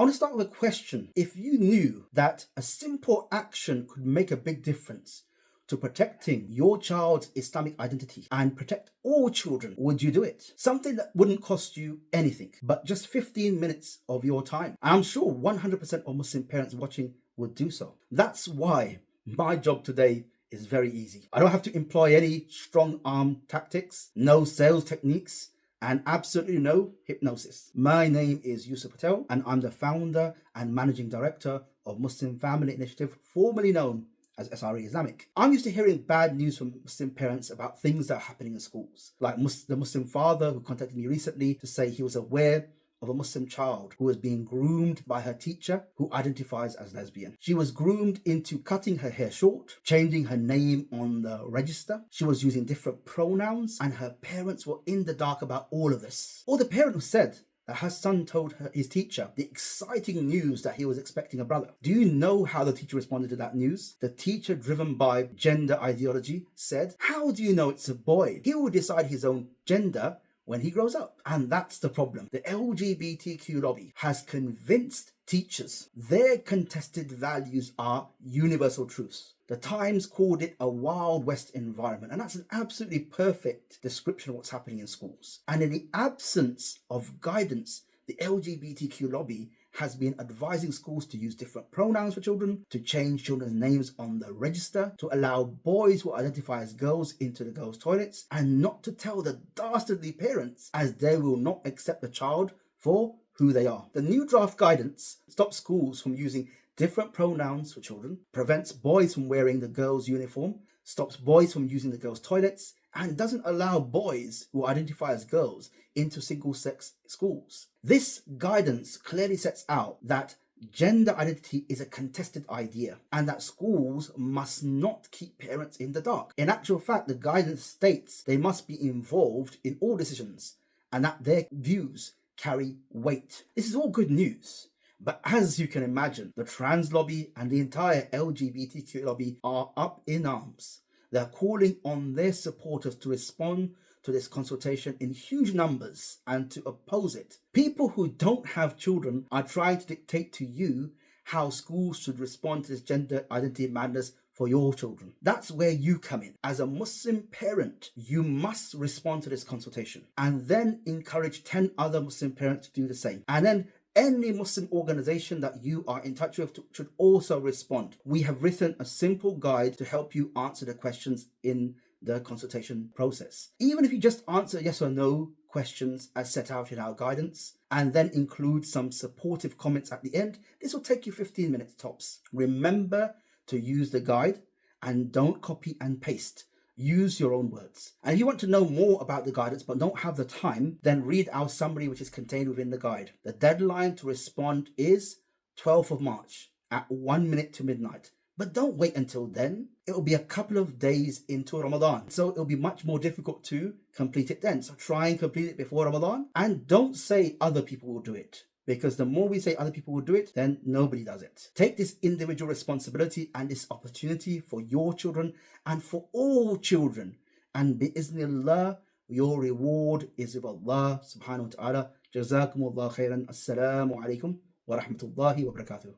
want to start with a question. If you knew that a simple action could make a big difference to protecting your child's Islamic identity and protect all children, would you do it? Something that wouldn't cost you anything, but just 15 minutes of your time. I'm sure 100% of Muslim parents watching would do so. That's why my job today is very easy. I don't have to employ any strong arm tactics, no sales techniques, and absolutely no hypnosis. My name is Yusuf Patel, and I'm the founder and managing director of Muslim Family Initiative, formerly known as SRE Islamic. I'm used to hearing bad news from Muslim parents about things that are happening in schools. Like the Muslim father who contacted me recently to say he was aware of a Muslim child who was being groomed by her teacher who identifies as lesbian. She was groomed into cutting her hair short, changing her name on the register. She was using different pronouns, and her parents were in the dark about all of this. Or the parent who said that her son told his teacher the exciting news that he was expecting a brother. Do you know how the teacher responded to that news? The teacher, driven by gender ideology, said, "How do you know it's a boy? He will decide his own gender when he grows up." And that's the problem. The LGBTQ lobby has convinced teachers their contested values are universal truths. The Times called it a Wild West environment, and that's an absolutely perfect description of what's happening in schools. And in the absence of guidance, the LGBTQ lobby has been advising schools to use different pronouns for children, to change children's names on the register, to allow boys who identify as girls into the girls' toilets, and not to tell the dastardly parents, as they will not accept the child for who they are. The new draft guidance stops schools from using different pronouns for children, prevents boys from wearing the girls' uniform, stops boys from using the girls' toilets, and doesn't allow boys who identify as girls into single-sex schools. This guidance clearly sets out that gender identity is a contested idea and that schools must not keep parents in the dark. In actual fact, the guidance states they must be involved in all decisions and that their views carry weight. This is all good news. But as you can imagine, the trans lobby and the entire LGBTQ lobby are up in arms. They're calling on their supporters to respond to this consultation in huge numbers and to oppose it. People who don't have children are trying to dictate to you how schools should respond to this gender identity madness for your children. That's where you come in. As a Muslim parent, you must respond to this consultation and then encourage 10 other Muslim parents to do the same. And then any Muslim organization that you are in touch with should also respond. We have written a simple guide to help you answer the questions in the consultation process. Even if you just answer yes or no questions as set out in our guidance, and then include some supportive comments at the end, this will take you 15 minutes tops. Remember to use the guide and don't copy and paste. Use your own words. And if you want to know more about the guidance but don't have the time, then read our summary which is contained within the guide. The deadline to respond is 12th of March at 1 minute to midnight. But don't wait until then. It will be a couple of days into Ramadan, so it will be much more difficult to complete it then. So try and complete it before Ramadan, and don't say other people will do it. Because the more we say other people will do it, then nobody does it. Take this individual responsibility and this opportunity for your children and for all children. And bi'Iznillah, your reward is with Allah subhanahu wa ta'ala. Jazakumullah khairan. Assalamu alaikum wa rahmatullahi wa barakatuh.